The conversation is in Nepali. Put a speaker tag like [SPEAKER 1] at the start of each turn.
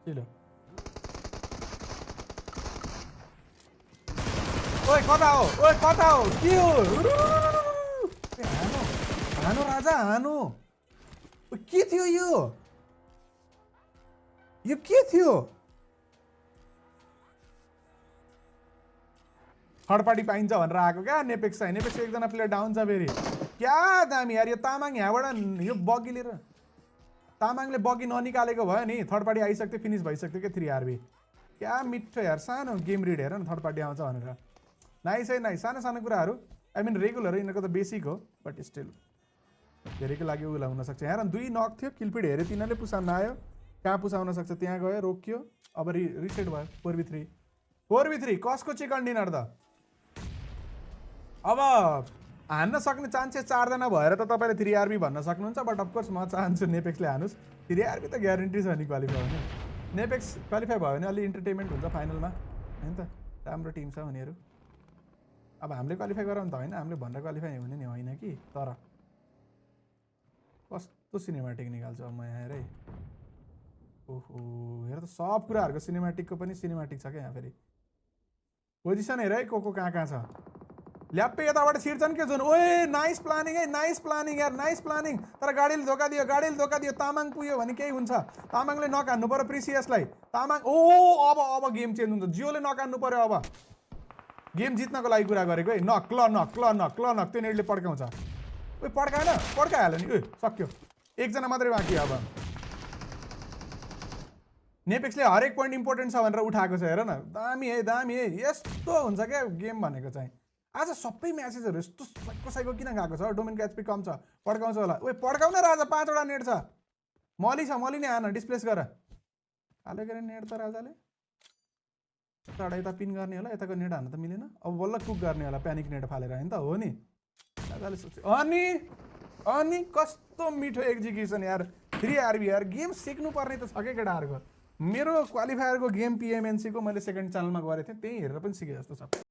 [SPEAKER 1] चिलो ओए कता हो के हो हानो राजा हानो के थियो यो के थियो थर्ड पार्टी पाइन्छ भनेर आएको क्या नेपेक्स एकजना प्लेयर डाउन छ फेरि क्या दामी यार यो तामाङ यहाँबाट यो बगी लिएर तामाङले बगी ननिकालेको भयो नि थर्ड पार्टी आइसक्थ्यो फिनिस भइसक्थ्यो क्या 3RB क्या मिठो यार सानो गेम रिड हेर न थर्ड पार्टी आउँछ भनेर नाइस है नाइस सानो कुराहरू आई मिन रेगुलर यिनीहरूको त बेसिक हो बट स्टिल धेरैको लागि उला हुनसक्छ यहाँ 2 नक थियो किलपिड हेऱ्यो तिनीहरूले पुसाउन आयो कहाँ पुसाउन सक्छ त्यहाँ गयो रोकियो अब रिसेट भयो 4v3 कसको चिकन डिनर त अब हान्न सक्ने चान्सेस 4 जना भएर त तपाईँले 3RB भन्न सक्नुहुन्छ बट अफकोर्स म चाहन्छु नेपेक्सले हानुस् 3RB त ग्यारेन्टी छ नि क्वालिफाई हुने नेपेक्स क्वालिफाई भयो भने अलि इन्टरटेनमेन्ट हुन्छ फाइनलमा हैन त राम्रो टिम छ उनीहरू अब हामीले क्वालिफाई गराउँ त होइन हामीले भनेर क्वालिफाई हुने नि होइन कि तर कस्तो सिनेमेटिक निकाल्छु अब म यहाँ हेर है ओहो हेर त सब कुराहरूको सिनेमेटिकको पनि सिनेमेटिक छ क्या यहाँ फेरि पोजिसन हेर है को कहाँ छ ल्याप्पे यताबाट छिर्छन् के जुन ओए नाइस प्लानिङ है नाइस प्लानिङ यार नाइस प्लानिङ तर गाडीले धोका दियो तामाङ पुग्यो भने केही हुन्छ तामाङले नकान्नु पर्यो प्रिसियसलाई तामाङ अब गेम चेन्ज हुन्छ जियोले नकान्नु पर्यो अब गेम जित्नको लागि कुरा गरेको है नक तिनीहरूले पड्काउँछ ओए पड्काइहाल्यो नि सक्यो एकजना मात्रै बाँकी अब नेपेक्सले हरेक पोइन्ट इम्पोर्टेन्ट छ भनेर उठाएको छ हेर न दामी है यस्तो हुन्छ क्या गेम भनेको चाहिँ आज सबै म्यासेजहरू यस्तो कसैको किन गएको छ डोमेनको एचपी कम छ पड्काउँछ होला ओए पड्काउन राजा 5वटा नेट छ मली नै आन डिस्प्लेस गर हाले गरे नेट त राजाले यताबाट यता पिन गर्ने होला यताको नेट हान्न त मिलेन अब बल्ल कुक गर्ने होला प्यानिक नेट फालेर हैन त हो नि राजाले सोच्यो अनि कस्तो मिठो एक्जिक्युसन यार 3RB यार गेम सिक्नु पर्ने त छ के केटाहरूको मेरो क्वालिफायरको गेम PMNC को मैले सेकेन्ड च्यानलमा गरेको थिएँ त्यही हेरेर पनि सिके जस्तो छ